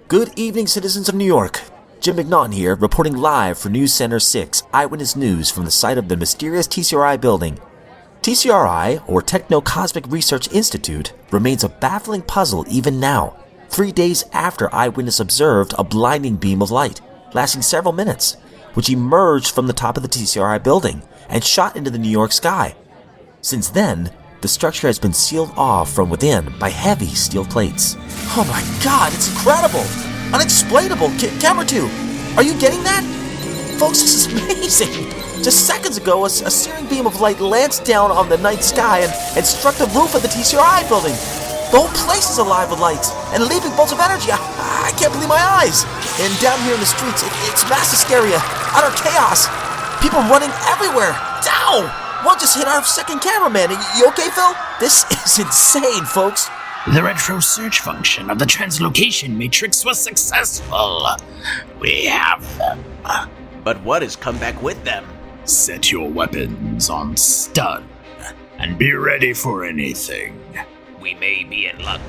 Good evening, citizens of New York. Jim McNaughton here, reporting live for News Center 6 Eyewitness News from the site of the mysterious TCRI building. TCRI, or Techno-Cosmic Research Institute, remains a baffling puzzle even now, 3 days after Eyewitness observed a blinding beam of light, lasting several minutes, which emerged from the top of the TCRI building and shot into the New York sky. Since then, the structure has been sealed off from within by heavy steel plates. Oh my god, it's incredible! Unexplainable! Camera 2, are you getting that? Folks, this is amazing! Just seconds ago, a searing beam of light lanced down on the night sky and struck the roof of the TCRI building. The whole place is alive with lights and leaping bolts of energy. I can't believe my eyes. And down here in the streets, it's mass hysteria, utter chaos. People running everywhere. Ow! One just hit our second cameraman. You okay, Phil? This is insane, folks. The retro search function of the translocation matrix was successful. We have them. But what has come back with them? Set your weapons on stun and be ready for anything. We may be in luck.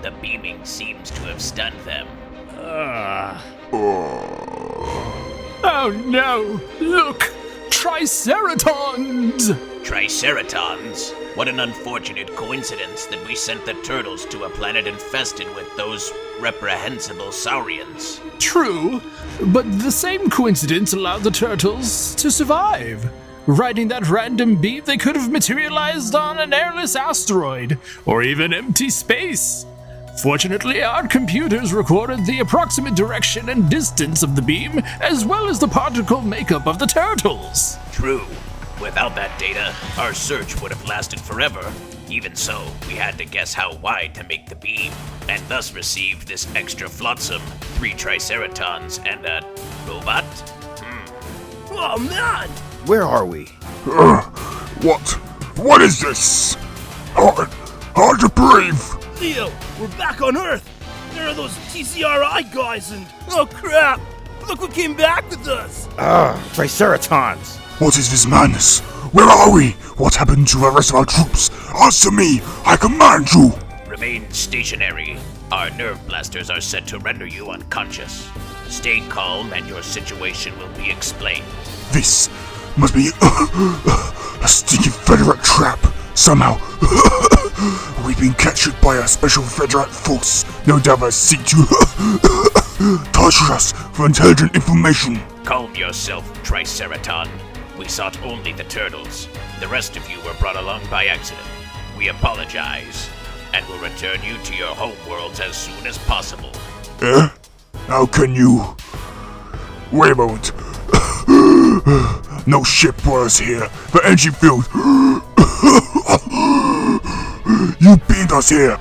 The beaming seems to have stunned them. Oh no! Look! Triceratons! Triceratons? What an unfortunate coincidence that we sent the turtles to a planet infested with those reprehensible saurians. True, but the same coincidence allowed the turtles to survive. Riding that random beam, they could have materialized on an airless asteroid, or even empty space. Fortunately, our computers recorded the approximate direction and distance of the beam, as well as the particle makeup of the turtles. True. Without that data, our search would have lasted forever. Even so, we had to guess how wide to make the beam, and thus receive this extra flotsam, 3 Triceratons, and a robot? Oh man! Where are we? What is this? Hard to breathe. Leo, we're back on Earth! There are those TCRI guys and... Oh crap! Look what came back with us! Triceratons! What is this madness? Where are we? What happened to the rest of our troops? Answer me! I command you! Remain stationary. Our nerve blasters are set to render you unconscious. Stay calm and your situation will be explained. This must be a stinky Federate trap. Somehow, we've been captured by a special Federate force. No doubt they seek to torture us for intelligent information. Calm yourself, Triceraton. We sought only the turtles. The rest of you were brought along by accident. We apologize, and will return you to your home worlds as soon as possible. Eh? How can you? Wait a moment. No ship brought us here. The engine field. You beamed us here.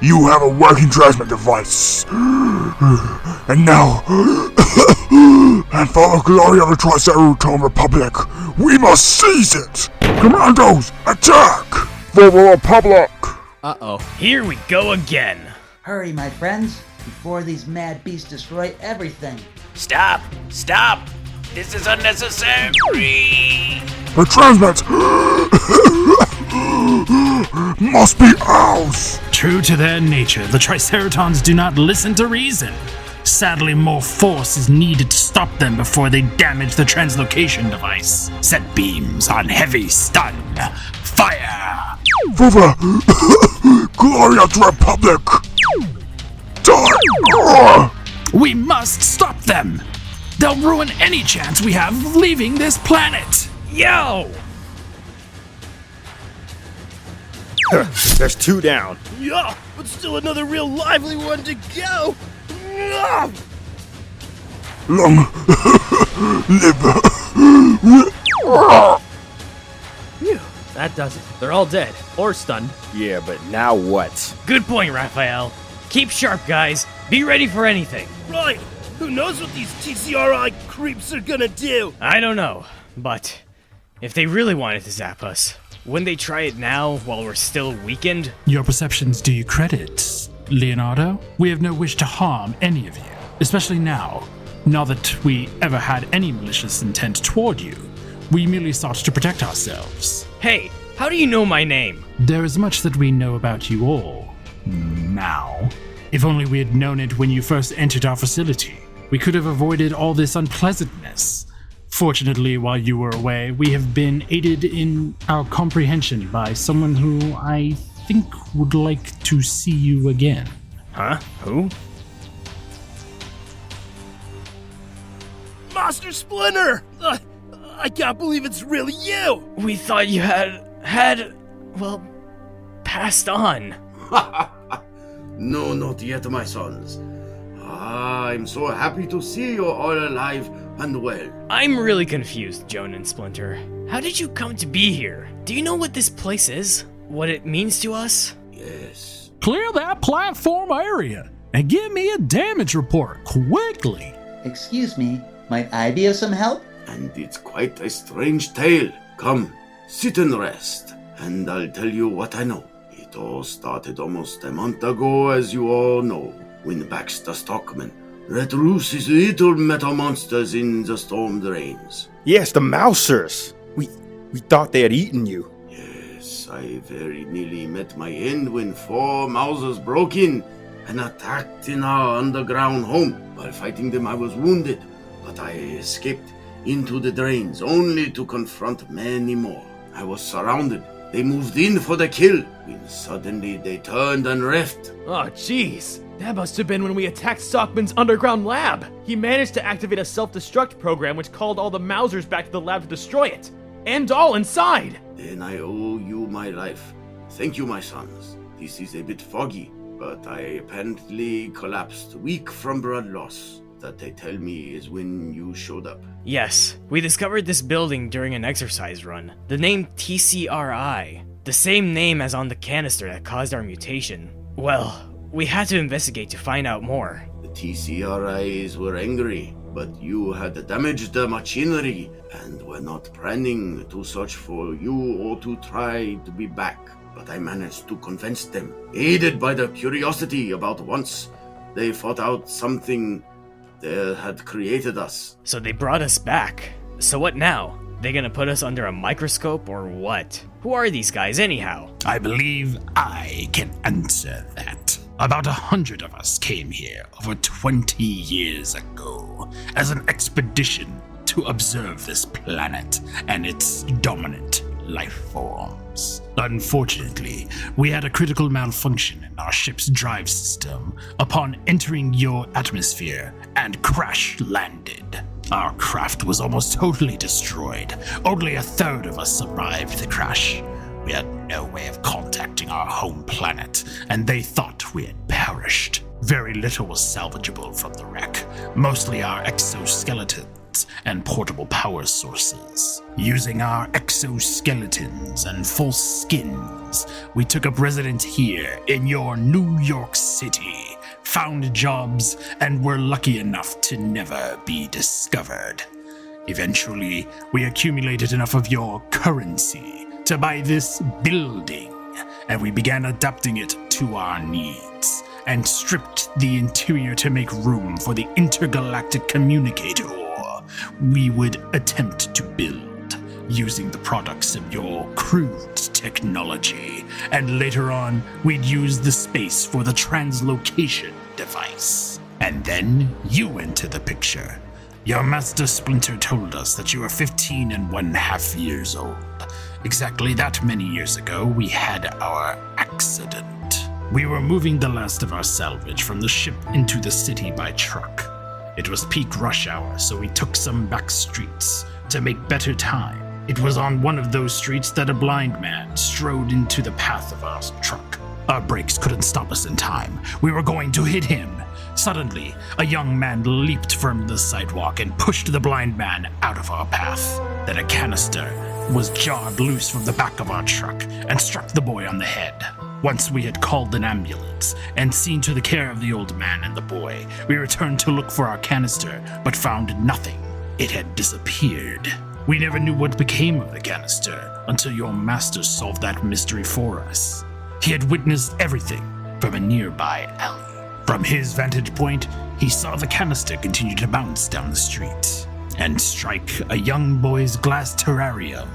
You have a working transmit device. And now, and for the glory of the Triceraton Republic, we must seize it! Commandos, attack! For the Republic! Uh-oh. Here we go again. Hurry, my friends, before these mad beasts destroy everything. Stop! Stop! This is unnecessary! The transmit must be ours! True to their nature, the Triceratons do not listen to reason. Sadly, more force is needed to stop them before they damage the translocation device. Set beams on heavy stun. Fire! For the glory of the Republic! Die! We must stop them! They'll ruin any chance we have of leaving this planet! Yo! There's 2 down. Yeah, but still another real lively one to go! Long live. Phew, that does it. They're all dead, or stunned. Yeah, but now what? Good point, Raphael. Keep sharp, guys. Be ready for anything. Right! Who knows what these TCRI creeps are gonna do? I don't know, but if they really wanted to zap us, wouldn't they try it now while we're still weakened? Your perceptions do you credit, Leonardo. We have no wish to harm any of you, especially now. Not that we ever had any malicious intent toward you. We merely sought to protect ourselves. Hey, how do you know my name? There is much that we know about you all. Now. If only we had known it when you first entered our facility, we could have avoided all this unpleasantness. Fortunately, while you were away, we have been aided in our comprehension by someone who I think would like to see you again. Huh? Who? Master Splinter! I can't believe it's really you! We thought you had, well, passed on. No, not yet, my sons. I'm so happy to see you all alive and well. I'm really confused, Joan and Splinter. How did you come to be here? Do you know what this place is? What it means to us? Yes. Clear that platform area and give me a damage report quickly. Excuse me, might I be of some help? And it's quite a strange tale. Come, sit and rest, and I'll tell you what I know. It all started almost a month ago, as you all know, when Baxter Stockman let loose his little metal monsters in the storm drains. Yes, the Mousers. We thought they had eaten you. Yes, I very nearly met my end when 4 Mousers broke in and attacked in our underground home. While fighting them, I was wounded, but I escaped into the drains, only to confront many more. I was surrounded. They moved in for the kill, when suddenly they turned and left. Oh, jeez. That must have been when we attacked Stockman's underground lab. He managed to activate a self-destruct program which called all the Mousers back to the lab to destroy it. And all inside! Then I owe you my life. Thank you, my sons. This is a bit foggy, but I apparently collapsed weak from blood loss. That they tell me is when you showed up. Yes, we discovered this building during an exercise run. The name TCRI, the same name as on the canister that caused our mutation. Well, we had to investigate to find out more. The TCRIs were angry, but you had damaged the machinery and were not planning to search for you or to try to be back. But I managed to convince them, aided by their curiosity about once they fought out something that had created us. So they brought us back. So what now? They gonna put us under a microscope or what? Who are these guys anyhow? I believe I can answer that. About 100 of us came here over 20 years ago as an expedition to observe this planet and its dominant life forms. Unfortunately, we had a critical malfunction in our ship's drive system upon entering your atmosphere and crash landed. Our craft was almost totally destroyed. Only a third of us survived the crash. We had no way of contacting our home planet, and they thought we had perished. Very little was salvageable from the wreck, mostly our exoskeletons and portable power sources. Using our exoskeletons and false skins, we took up residence here in your New York City, found jobs, and were lucky enough to never be discovered. Eventually, we accumulated enough of your currency to buy this building, and we began adapting it to our needs, and stripped the interior to make room for the intergalactic communicator we would attempt to build, using the products of your crude technology, and later on, we'd use the space for the translocation device. And then you enter the picture. Your master Splinter told us that you were 15 and 1/2 years old. Exactly that many years ago, we had our accident. We were moving the last of our salvage from the ship into the city by truck. It was peak rush hour, so we took some back streets to make better time. It was on one of those streets that a blind man strode into the path of our truck. Our brakes couldn't stop us in time. We were going to hit him. Suddenly, a young man leaped from the sidewalk and pushed the blind man out of our path. Then a canister was jarred loose from the back of our truck and struck the boy on the head. Once we had called an ambulance and seen to the care of the old man and the boy, we returned to look for our canister, but found nothing. It had disappeared. We never knew what became of the canister until your master solved that mystery for us. He had witnessed everything from a nearby alley. From his vantage point, he saw the canister continue to bounce down the street and strike a young boy's glass terrarium,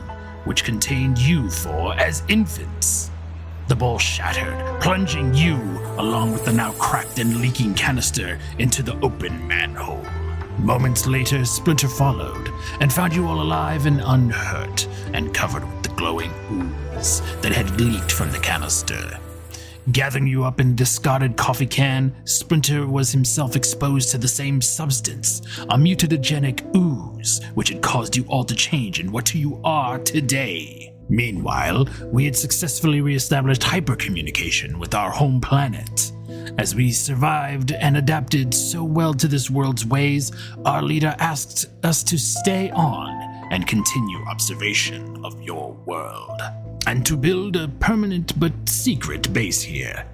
which contained you four as infants. The ball shattered, plunging you, along with the now cracked and leaking canister, into the open manhole. Moments later, Splinter followed, and found you all alive and unhurt, and covered with the glowing ooze that had leaked from the canister. Gathering you up in a discarded coffee can, Splinter was himself exposed to the same substance, a mutagenic ooze, which had caused you all to change into what you are today. Meanwhile, we had successfully re-established hypercommunication with our home planet. As we survived and adapted so well to this world's ways, our leader asked us to stay on and continue observation of your world, and to build a permanent but secret base here.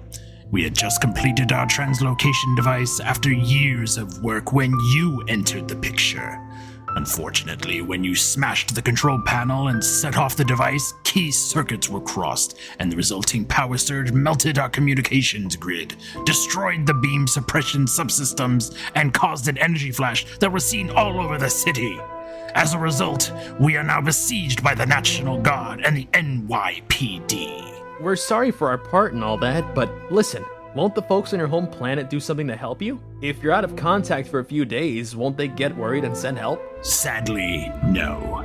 We had just completed our translocation device after years of work when you entered the picture. Unfortunately, when you smashed the control panel and set off the device, key circuits were crossed, and the resulting power surge melted our communications grid, destroyed the beam suppression subsystems, and caused an energy flash that was seen all over the city. As a result, we are now besieged by the National Guard and the NYPD. We're sorry for our part and all that, but listen, won't the folks on your home planet do something to help you? If you're out of contact for a few days, won't they get worried and send help? Sadly, no.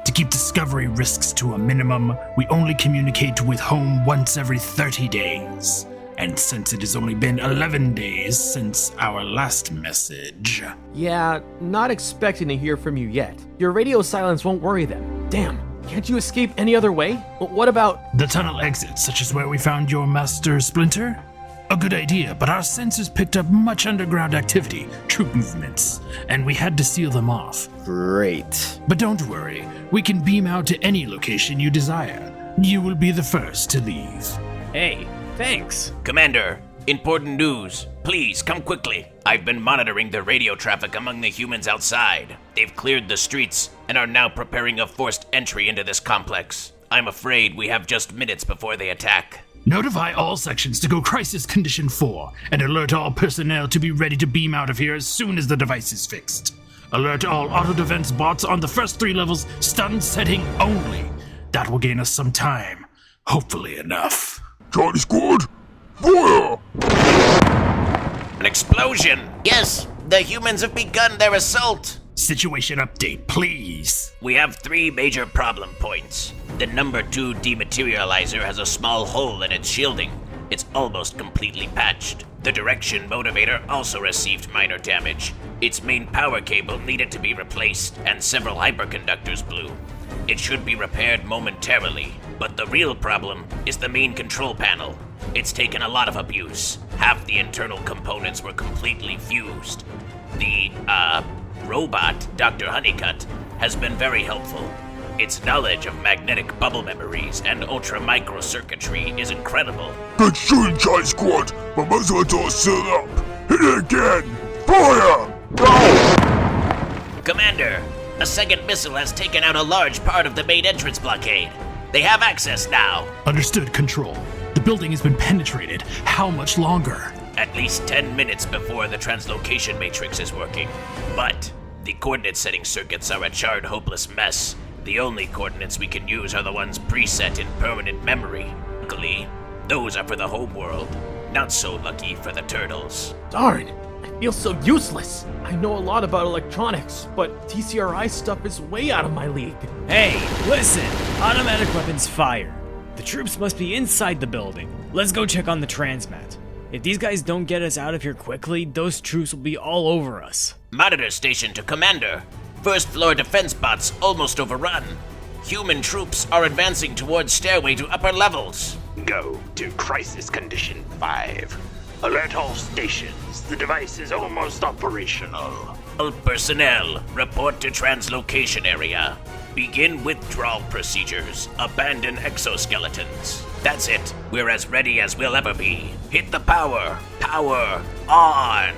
To keep discovery risks to a minimum, we only communicate with home once every 30 days. And since it has only been 11 days since our last message... Yeah, not expecting to hear from you yet. Your radio silence won't worry them. Damn, can't you escape any other way? What about... The tunnel exits, such as where we found your master Splinter? A good idea, but our sensors picked up much underground activity, troop movements, and we had to seal them off. Great. But don't worry, we can beam out to any location you desire. You will be the first to leave. Hey, thanks. Commander, important news. Please, come quickly. I've been monitoring the radio traffic among the humans outside. They've cleared the streets and are now preparing a forced entry into this complex. I'm afraid we have just minutes before they attack. Notify all sections to go Crisis Condition 4, and alert all personnel to be ready to beam out of here as soon as the device is fixed. Alert all auto-defense bots on the first 3 levels, stun setting only. That will gain us some time. Hopefully enough. Charlie Squad, fire! An explosion! Yes, the humans have begun their assault! Situation update, please. We have 3 major problem points. The number 2 dematerializer has a small hole in its shielding. It's almost completely patched. The direction motivator also received minor damage. Its main power cable needed to be replaced, and several hyperconductors blew. It should be repaired momentarily, but the real problem is the main control panel. It's taken a lot of abuse. Half the internal components were completely fused. The, robot, Dr. Honeycutt, has been very helpful. Its knowledge of magnetic bubble memories and ultra-micro circuitry is incredible. Good shooting, Charlie Squad, but most of it all sealed up. Hit it again! Fire! Go! Commander, a second missile has taken out a large part of the main entrance blockade. They have access now. Understood, Control. The building has been penetrated. How much longer? At least 10 minutes before the translocation matrix is working. But the coordinate setting circuits are a charred, hopeless mess. The only coordinates we can use are the ones preset in permanent memory. Luckily, those are for the home world. Not so lucky for the turtles. Darn, I feel so useless. I know a lot about electronics, but TCRI stuff is way out of my league. Hey, listen! Automatic weapons fire. The troops must be inside the building. Let's go check on the transmat. If these guys don't get us out of here quickly, those troops will be all over us. Monitor station to Commander. First floor defense bots almost overrun. Human troops are advancing towards stairway to upper levels. Go to Crisis Condition 5. Alert all stations. The device is almost operational. All personnel, report to translocation area. Begin withdrawal procedures. Abandon exoskeletons. That's it. We're as ready as we'll ever be. Hit the power. Power on.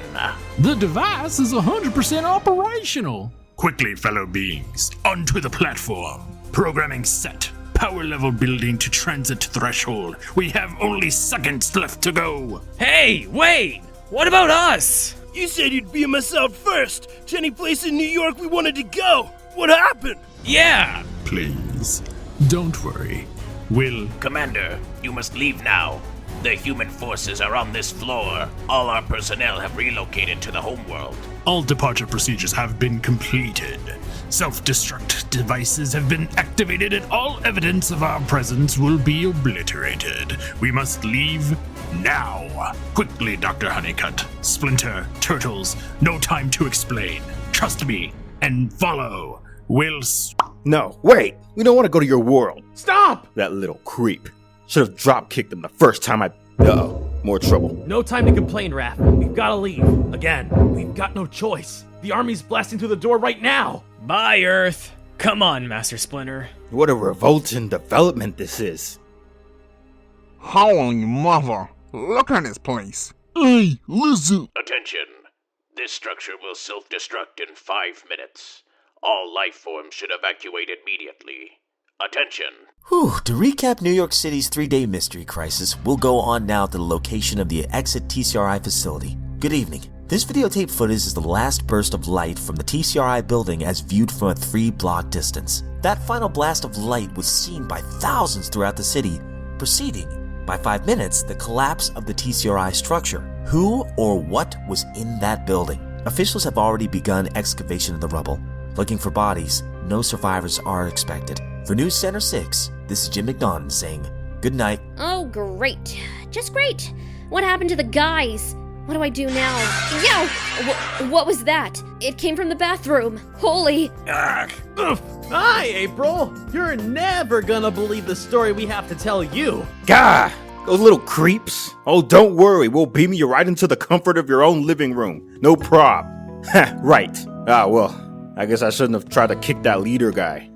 The device is 100% operational. Quickly, fellow beings, onto the platform. Programming set. Power level building to transit threshold. We have only seconds left to go. Hey, wait! What about us? You said you'd beam us out first to any place in New York we wanted to go. What happened? Yeah! Please, don't worry. Will. Commander, you must leave now. The human forces are on this floor. All our personnel have relocated to the homeworld. All departure procedures have been completed. Self-destruct devices have been activated and all evidence of our presence will be obliterated. We must leave now. Quickly, Dr. Honeycutt. Splinter, Turtles, no time to explain. Trust me and follow. No, wait! We don't want to go to your world. Stop! That little creep. Should have drop-kicked him the first time Uh-oh, more trouble. No time to complain, Raph. We've gotta leave. Again, we've got no choice. The army's blasting through the door right now. Bye, Earth. Come on, Master Splinter. What a revolting development this is. Holy mother! Look at this place. Hey, listen! Attention. This structure will self-destruct in 5 minutes. All life forms should evacuate immediately. Attention. Whew, to recap New York City's 3-day mystery crisis, we'll go on now to the location of the exit TCRI facility. Good evening. This videotape footage is the last burst of light from the TCRI building as viewed from a 3-block distance. That final blast of light was seen by thousands throughout the city, preceding, by 5 minutes, the collapse of the TCRI structure. Who or what was in that building? Officials have already begun excavation of the rubble. Looking for bodies, no survivors are expected. For News Center 6, this is Jim McNaughton saying good night. Oh, great. Just great. What happened to the guys? What do I do now? Yow! What was that? It came from the bathroom. Holy... Hi, April! You're never gonna believe the story we have to tell you. Gah! Those little creeps. Oh, don't worry, we'll beam you right into the comfort of your own living room. No prob. Ha, right. Ah, well, I guess I shouldn't have tried to kick that leader guy.